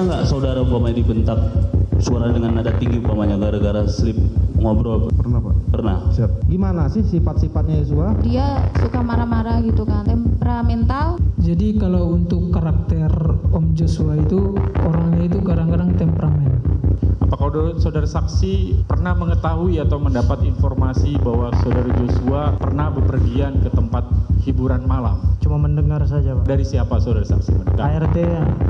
Pernah nggak saudara umpamanya dibentak suara dengan nada tinggi umpamanya gara-gara slip ngobrol? Pernah Pak. Pernah. Siap. Gimana sih sifat-sifatnya Yosua? Dia suka marah-marah gitu kan, temperamental. Jadi kalau untuk karakter Om Joshua itu orangnya itu kadang-kadang temperamen. Apakah saudara saksi pernah mengetahui atau mendapat informasi bahwa saudara Joshua pernah bepergian ke tempat hiburan malam? Cuma mendengar saja Pak. Dari siapa saudara saksi mendengar? ART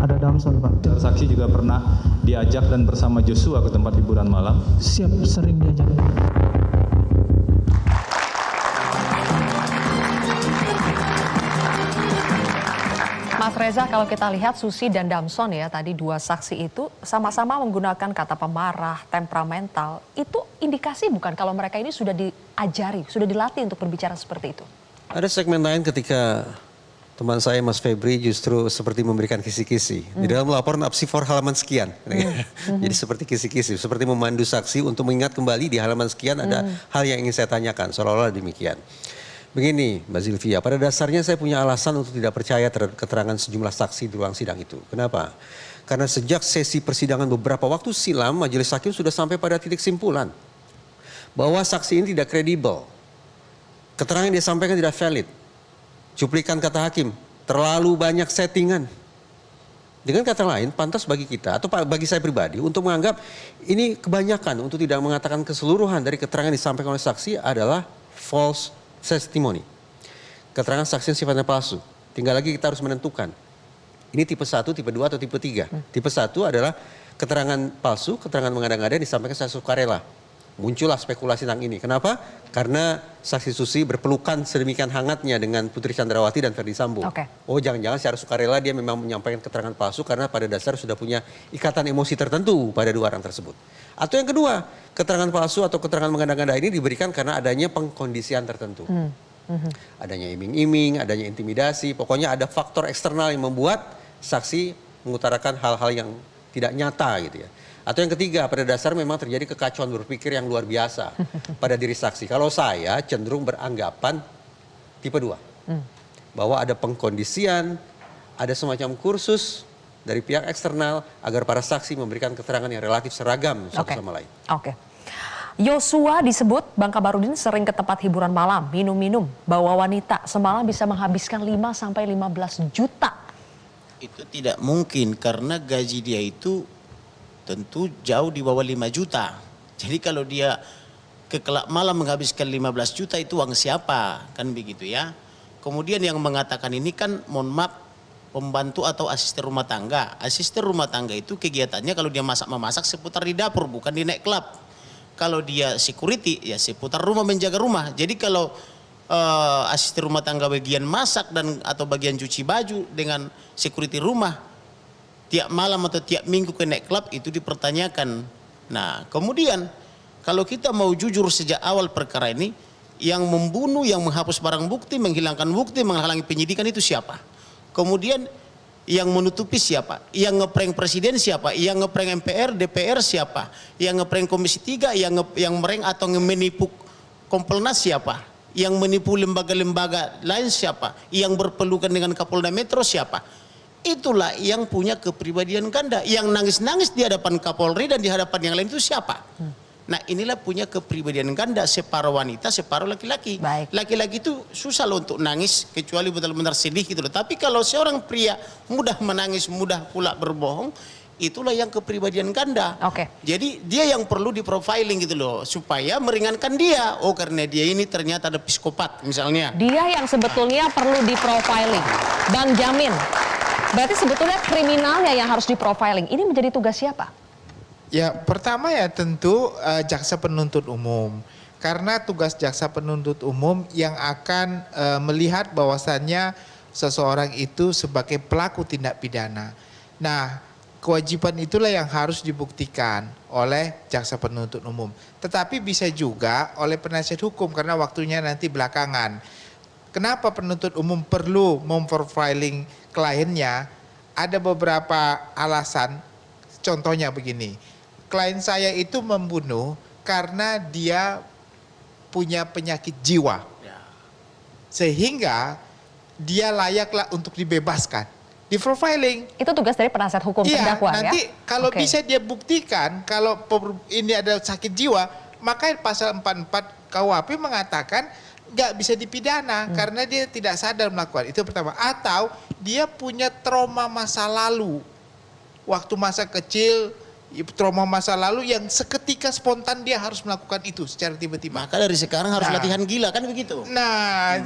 ada Damson Pak. Saudara saksi juga pernah diajak dan bersama Joshua ke tempat hiburan malam? Siap, sering diajak. Mas Reza, kalau kita lihat Susi dan Damson ya, tadi dua saksi itu sama-sama menggunakan kata pemarah, temperamental. Itu indikasi bukan kalau mereka ini sudah diajari, sudah dilatih untuk berbicara seperti itu? Ada segmen lain ketika teman saya Mas Febri justru seperti memberikan kisi-kisi. Di dalam laporan apsifor halaman sekian. Jadi seperti kisi-kisi, seperti memandu saksi untuk mengingat kembali di halaman sekian ada hal yang ingin saya tanyakan, seolah-olah demikian. Begini Mbak Zilvia, pada dasarnya saya punya alasan untuk tidak percaya terhadap keterangan sejumlah saksi di ruang sidang itu. Kenapa? Karena sejak sesi persidangan beberapa waktu silam, majelis hakim sudah sampai pada titik simpulan bahwa saksi ini tidak kredibel. Keterangan yang dia sampaikan tidak valid. Cuplikan kata hakim, terlalu banyak settingan. Dengan kata lain, pantas bagi kita atau bagi saya pribadi untuk menganggap ini kebanyakan untuk tidak mengatakan keseluruhan dari keterangan yang disampaikan oleh saksi adalah false testimony. Keterangan saksi yang sifatnya palsu. Tinggal lagi kita harus menentukan. Ini tipe 1, tipe 2, atau tipe 3. Tipe 1 adalah keterangan palsu, keterangan mengada-ngada yang disampaikan secara sukarela. Muncullah spekulasi tentang ini. Kenapa? Karena saksi Susi berpelukan sedemikian hangatnya dengan Putri Chandrawati dan Ferdi Sambo. Oh jangan-jangan secara sukarela dia memang menyampaikan keterangan palsu karena pada dasar sudah punya ikatan emosi tertentu pada dua orang tersebut. Atau yang kedua, keterangan palsu atau keterangan mengada-ngada ini diberikan karena adanya pengkondisian tertentu. Adanya iming-iming, adanya intimidasi, pokoknya ada faktor eksternal yang membuat saksi mengutarakan hal-hal yang tidak nyata gitu ya. Atau yang ketiga, pada dasar memang terjadi kekacauan berpikir yang luar biasa pada diri saksi. Kalau saya cenderung beranggapan tipe 2. Bahwa ada pengkondisian, ada semacam kursus dari pihak eksternal agar para saksi memberikan keterangan yang relatif seragam satu sama lain. Yosua disebut Bang Kabarudin sering ke tempat hiburan malam, minum-minum, bawa wanita. Semalam bisa menghabiskan 5-15 juta. Itu tidak mungkin karena gaji dia itu tentu jauh di bawah 5 juta. Jadi kalau dia ke kelab malam menghabiskan 15 juta itu uang siapa? Kan begitu ya. Kemudian yang mengatakan ini kan mohon maaf pembantu atau asisten rumah tangga. Asisten rumah tangga itu kegiatannya kalau dia masak-memasak seputar di dapur, bukan di night club. Kalau dia security, ya seputar rumah, menjaga rumah. Jadi kalau asisten rumah tangga bagian masak dan atau bagian cuci baju dengan security rumah, tiap malam atau tiap minggu ke night club itu dipertanyakan. Nah kemudian kalau kita mau jujur sejak awal perkara ini, yang membunuh, yang menghapus barang bukti, menghilangkan bukti, menghalangi penyidikan itu siapa? Kemudian yang menutupi siapa? Yang ngeprank presiden siapa? Yang ngeprank MPR, DPR siapa? Yang ngeprank Komisi 3, yang mereng atau menipu Kompolnas siapa? Yang menipu lembaga-lembaga lain siapa? Yang berpelukan dengan Kapolda Metro siapa? Itulah yang punya kepribadian ganda. Yang nangis-nangis di hadapan Kapolri dan di hadapan yang lain itu siapa? Nah inilah punya kepribadian ganda, separuh wanita, separuh laki-laki. Laki-laki itu susah loh untuk nangis, kecuali benar-benar sedih gitu loh. Tapi kalau seorang pria mudah menangis, mudah pula berbohong, itulah yang kepribadian ganda. Jadi dia yang perlu diprofiling gitu loh, supaya meringankan dia. Oh karena dia ini ternyata ada psikopat misalnya. Dia yang sebetulnya perlu diprofiling. Bang Jamin, berarti sebetulnya kriminalnya yang harus diprofiling. Ini menjadi tugas siapa? Ya pertama ya tentu jaksa penuntut umum. Karena tugas jaksa penuntut umum yang akan melihat bahwasannya seseorang itu sebagai pelaku tindak pidana. Nah kewajiban itulah yang harus dibuktikan oleh jaksa penuntut umum. Tetapi bisa juga oleh penasihat hukum karena waktunya nanti belakangan. Kenapa penuntut umum perlu memprofiling kliennya? Ada beberapa alasan, contohnya begini. Klien saya itu membunuh karena dia punya penyakit jiwa. Sehingga dia layaklah untuk dibebaskan. di profiling. Itu tugas dari penasihat hukum Iya, terdakwa ya? nanti kalau Oke. bisa dia buktikan kalau ini ada sakit jiwa, maka pasal 44 KUHP mengatakan nggak bisa dipidana karena dia tidak sadar melakukan itu pertama. Atau dia punya trauma masa lalu, waktu masa kecil, trauma masa lalu yang seketika spontan dia harus melakukan itu secara tiba-tiba. Maka dari sekarang harus latihan gila kan begitu. Nah,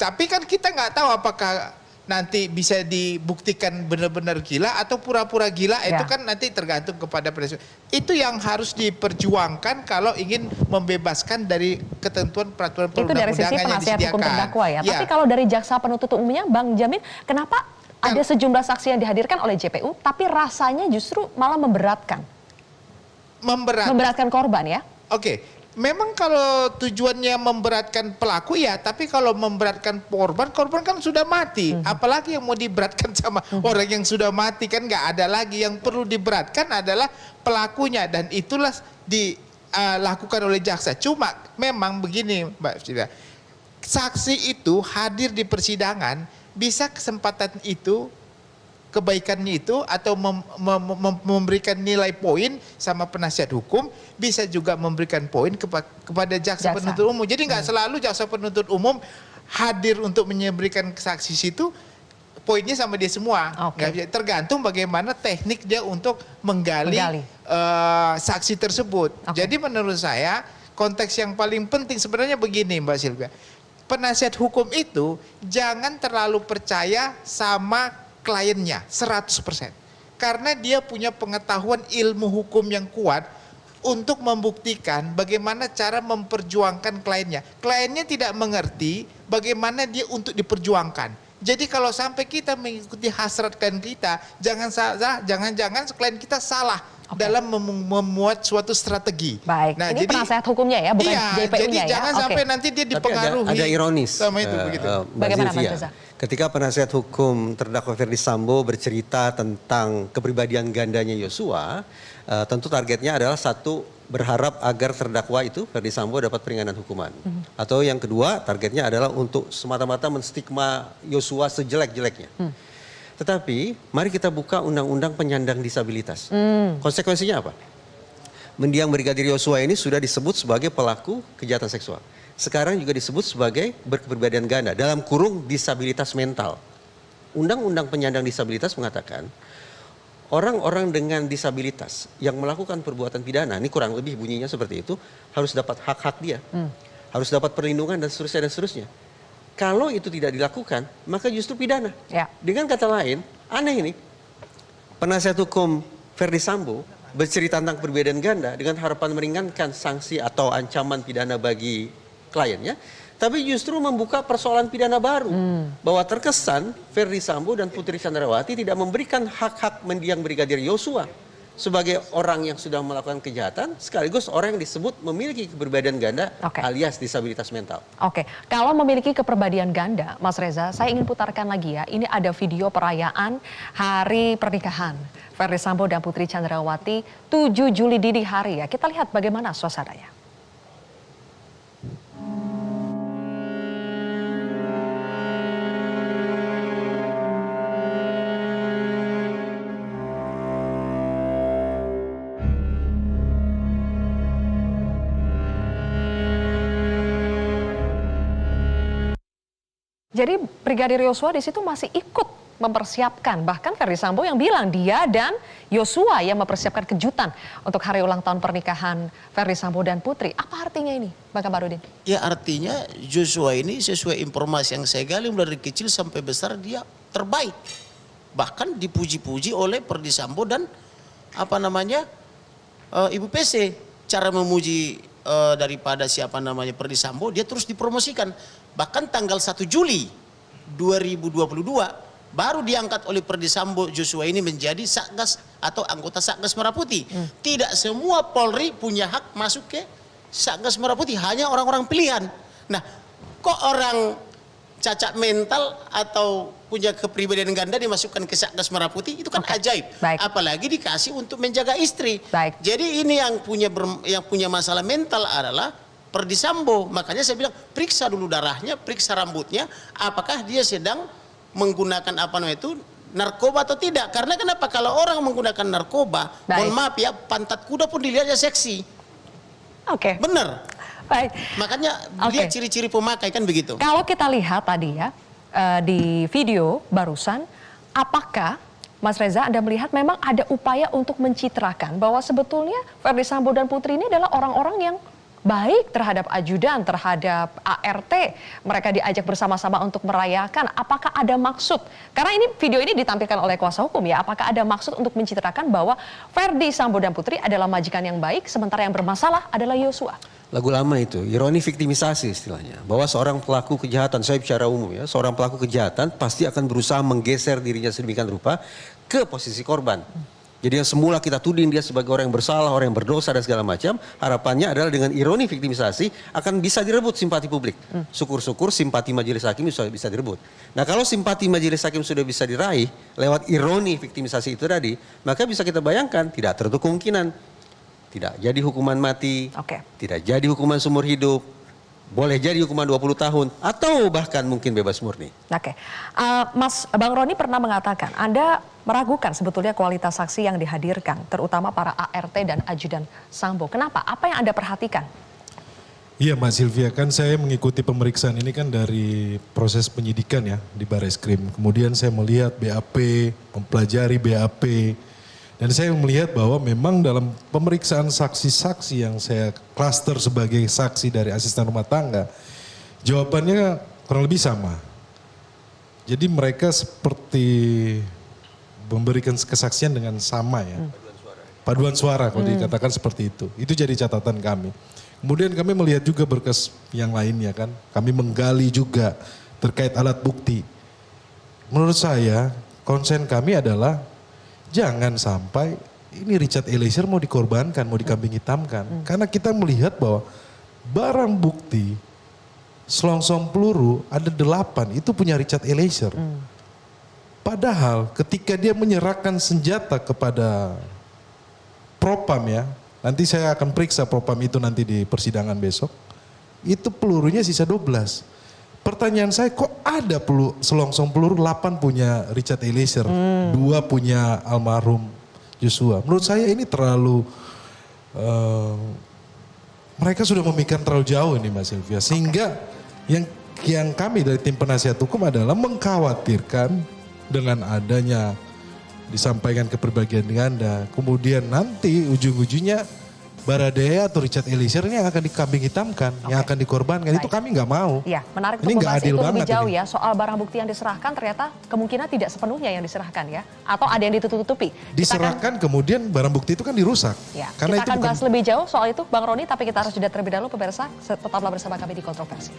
tapi kan kita nggak tahu apakah nanti bisa dibuktikan benar-benar gila atau pura-pura gila, itu kan nanti tergantung kepada penasihat. Itu yang harus diperjuangkan kalau ingin membebaskan dari ketentuan peraturan Itu dari sisi perundang-undangan yang penasihat hukum disediakan. terdakwa ya. Tapi kalau dari jaksa penuntut umumnya, Bang Jamin, kenapa ada sejumlah saksi yang dihadirkan oleh JPU, tapi rasanya justru malah memberatkan? Memberatkan korban ya? Oke, memang kalau tujuannya memberatkan pelaku ya, tapi kalau memberatkan korban kan sudah mati. Apalagi yang mau diberatkan sama orang yang sudah mati, kan nggak ada lagi. Yang perlu diberatkan adalah pelakunya, dan itulah dilakukan oleh jaksa. Cuma memang begini Mbak Frida, saksi itu hadir di persidangan, bisa kesempatan itu, kebaikannya itu, atau memberikan nilai poin sama penasihat hukum, bisa juga memberikan poin kepada jaksa penuntut umum. Jadi nggak selalu jaksa penuntut umum hadir untuk memberikan saksi situ, poinnya sama dia semua. Nggak bisa, tergantung bagaimana teknik dia untuk menggali. Saksi tersebut. Jadi menurut saya konteks yang paling penting sebenarnya begini Mbak Silvia, penasihat hukum itu jangan terlalu percaya sama kliennya 100%. Karena dia punya pengetahuan ilmu hukum yang kuat untuk membuktikan bagaimana cara memperjuangkan kliennya. Kliennya tidak mengerti bagaimana dia untuk diperjuangkan. Jadi kalau sampai kita mengikuti hasrat klien kita, jangan-jangan klien kita salah dalam memuat suatu strategi. Baik, nah, ini jadi penasihat hukumnya ya, bukan JPU-nya jadi ya? jangan sampai nanti dia dipengaruhi. Ada ironis sama itu begitu. Bagaimana Bang Reza? Ketika penasihat hukum terdakwa Ferdi Sambo bercerita tentang kepribadian gandanya Yosua, tentu targetnya adalah satu, berharap agar terdakwa itu Ferdi Sambo dapat peringanan hukuman. Atau yang kedua, targetnya adalah untuk semata-mata menstigma Yosua sejelek-jeleknya. Tetapi mari kita buka undang-undang penyandang disabilitas. Konsekuensinya apa? Mendiang Brigadir Yosua ini sudah disebut sebagai pelaku kejahatan seksual. Sekarang juga disebut sebagai berkepribadian ganda, dalam kurung disabilitas mental. Undang-undang penyandang disabilitas mengatakan orang-orang dengan disabilitas yang melakukan perbuatan pidana, ini kurang lebih bunyinya seperti itu, harus dapat hak-hak dia. Harus dapat perlindungan dan seterusnya. Kalau itu tidak dilakukan, maka justru pidana. Dengan kata lain, aneh ini, penasihat hukum Ferdi Sambo bercerita tentang perbedaan ganda dengan harapan meringankan sanksi atau ancaman pidana bagi kliennya, tapi justru membuka persoalan pidana baru. Bahwa terkesan Ferdi Sambo dan Putri Chandrawati tidak memberikan hak-hak mendiang Brigadir Yosua sebagai orang yang sudah melakukan kejahatan, sekaligus orang yang disebut memiliki kepribadian ganda alias disabilitas mental. Kalau memiliki kepribadian ganda, Mas Reza, saya ingin putarkan lagi ya. Ini ada video perayaan hari pernikahan Ferdi Sambo dan Putri Chandrawati 7 Juli dini hari ya. Kita lihat bagaimana suasananya. Jadi Brigadir Yosua di situ masih ikut mempersiapkan. Bahkan Ferdi Sambo yang bilang dia dan Yosua yang mempersiapkan kejutan untuk hari ulang tahun pernikahan Ferdi Sambo dan Putri. Apa artinya ini, Bang Kamarudin? Ya artinya Joshua ini sesuai informasi yang saya gali dari kecil sampai besar dia terbaik. Bahkan dipuji-puji oleh Ferdi Sambo dan Ibu PC. Cara memuji daripada Ferdi Sambo, dia terus dipromosikan. Bahkan tanggal 1 Juli 2022 baru diangkat oleh Ferdi Sambo Joshua ini menjadi Satgas atau anggota Satgas Merah Putih. Tidak semua Polri punya hak masuk ke Satgas Merah Putih, hanya orang-orang pilihan. Nah, kok orang cacat mental atau punya kepribadian ganda dimasukkan ke Satgas Merah Putih, itu kan ajaib. Apalagi dikasih untuk menjaga istri. Jadi ini yang punya masalah mental adalah Ferdi Sambo. Makanya saya bilang periksa dulu darahnya, periksa rambutnya, apakah dia sedang menggunakan apa namanya itu narkoba atau tidak. Karena kenapa? Kalau orang menggunakan narkoba, mohon maaf ya, pantat kuda pun dilihatnya seksi. Oke. Bener. Baik. Makanya lihat ciri-ciri pemakai kan begitu. Kalau kita lihat tadi ya di video barusan, apakah Mas Reza, Anda melihat memang ada upaya untuk mencitrakan bahwa sebetulnya Verdi Sambo dan Putri ini adalah orang-orang yang baik terhadap ajudan, terhadap ART. Mereka diajak bersama-sama untuk merayakan. Apakah ada maksud? Karena ini video ini ditampilkan oleh kuasa hukum ya. Apakah ada maksud untuk mencitrakan bahwa Verdi Sambo dan Putri adalah majikan yang baik, sementara yang bermasalah adalah Yosua? Lagu lama itu, ironi viktimisasi istilahnya. Bahwa seorang pelaku kejahatan, saya bicara umum ya, seorang pelaku kejahatan pasti akan berusaha menggeser dirinya sedemikian rupa ke posisi korban. Jadi yang semula kita tuding dia sebagai orang yang bersalah, orang yang berdosa dan segala macam, harapannya adalah dengan ironi viktimisasi akan bisa direbut simpati publik. Syukur-syukur simpati majelis hakim bisa direbut. Nah kalau simpati majelis hakim sudah bisa diraih lewat ironi viktimisasi itu tadi, maka bisa kita bayangkan tidak tertutup kemungkinan tidak jadi hukuman mati, tidak jadi hukuman seumur hidup, boleh jadi hukuman 20 tahun, atau bahkan mungkin bebas murni. Oke, Bang Roni pernah mengatakan, Anda meragukan sebetulnya kualitas saksi yang dihadirkan, terutama para ART dan ajudan Sambo. Kenapa? Apa yang Anda perhatikan? Iya Mbak Sylvia, kan saya mengikuti pemeriksaan ini kan dari proses penyidikan ya di Barreskrim. Kemudian saya melihat BAP, mempelajari BAP. Dan saya melihat bahwa memang dalam pemeriksaan saksi-saksi yang saya klaster sebagai saksi dari asisten rumah tangga, jawabannya kurang lebih sama. Jadi mereka seperti memberikan kesaksian dengan sama ya. Paduan suara kalau dikatakan seperti itu. Itu jadi catatan kami. Kemudian kami melihat juga berkas yang lainnya kan. Kami menggali juga terkait alat bukti. Menurut saya konsen kami adalah jangan sampai ini Richard Eliezer mau dikorbankan, mau dikambing hitamkan. Karena kita melihat bahwa barang bukti selongsong peluru ada 8, itu punya Richard Eliezer. Padahal ketika dia menyerahkan senjata kepada Propam ya, nanti saya akan periksa Propam itu nanti di persidangan besok, itu pelurunya sisa 12. Pertanyaan saya, kok ada selongsong peluru 8 punya Richard Eliezer, 2 punya almarhum Joshua. Menurut saya ini terlalu, mereka sudah memikirkan terlalu jauh ini Mbak Sylvia. Sehingga yang kami dari tim penasihat hukum adalah mengkhawatirkan dengan adanya disampaikan ke perbagian ganda. Kemudian nanti ujung-ujungnya Baradae atau Richard Eliezer ini yang akan dikambing hitamkan, yang akan dikorbankan. Baik. Itu kami nggak mau. Iya, menarik ini untuk membahas itu lebih jauh ini. ya. Soal barang bukti yang diserahkan ternyata kemungkinan tidak sepenuhnya yang diserahkan ya. Atau ada yang ditutup-tutupi. Diserahkan kemudian barang bukti itu kan dirusak. Ya, karena kita akan bahas lebih jauh soal itu Bang Roni, tapi kita harus jeda terlebih dahulu pemirsa. Tetaplah bersama kami di Kontroversi.